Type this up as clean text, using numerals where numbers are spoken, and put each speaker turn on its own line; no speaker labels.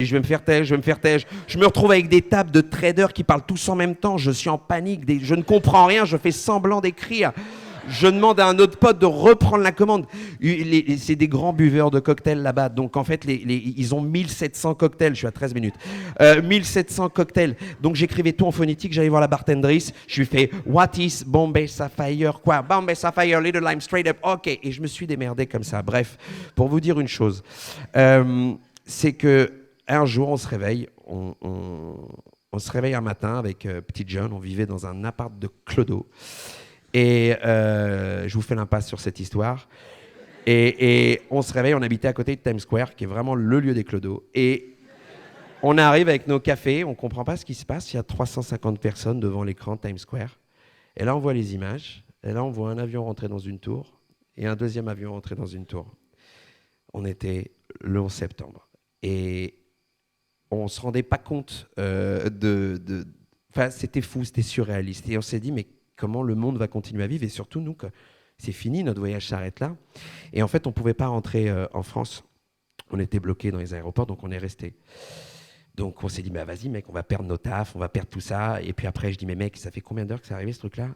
Je vais me faire taire, je vais me faire taire. Je me retrouve avec des tables de traders qui parlent tous en même temps. Je suis en panique, je ne comprends rien, je fais semblant d'écrire. Je demande à un autre pote de reprendre la commande. C'est des grands buveurs de cocktails là-bas. Donc en fait, ils ont 1700 cocktails. Je suis à 13 minutes. 1700 cocktails. Donc j'écrivais tout en phonétique. J'allais voir la bartendrice. Je lui fais What is Bombay Sapphire? Quoi? Bombay Sapphire, Little Lime, straight up. OK. Et je me suis démerdé comme ça. Bref, pour vous dire une chose, c'est que un jour, on se réveille. On se réveille un matin avec Petit John. On vivait dans un appart de clodo. Et je vous fais l'impasse sur cette histoire. Et on se réveille, on habitait à côté de Times Square, qui est vraiment le lieu des clodos. Et on arrive avec nos cafés, on ne comprend pas ce qui se passe. Il y a 350 personnes devant l'écran de Times Square. Et là, on voit les images. Et là, on voit un avion rentrer dans une tour et un deuxième avion rentrer dans une tour. On était le 11 septembre. Et on ne se rendait pas compte Enfin, c'était fou, c'était surréaliste. Et on s'est dit, mais comment le monde va continuer à vivre? Et surtout, nous, c'est fini, notre voyage s'arrête là. Et en fait, on ne pouvait pas rentrer en France. On était bloqués dans les aéroports, donc on est resté. Donc on s'est dit, bah, vas-y mec, on va perdre nos tafs, on va perdre tout ça. Et puis après, je dis, mais mec, ça fait combien d'heures que c'est arrivé ce truc-là?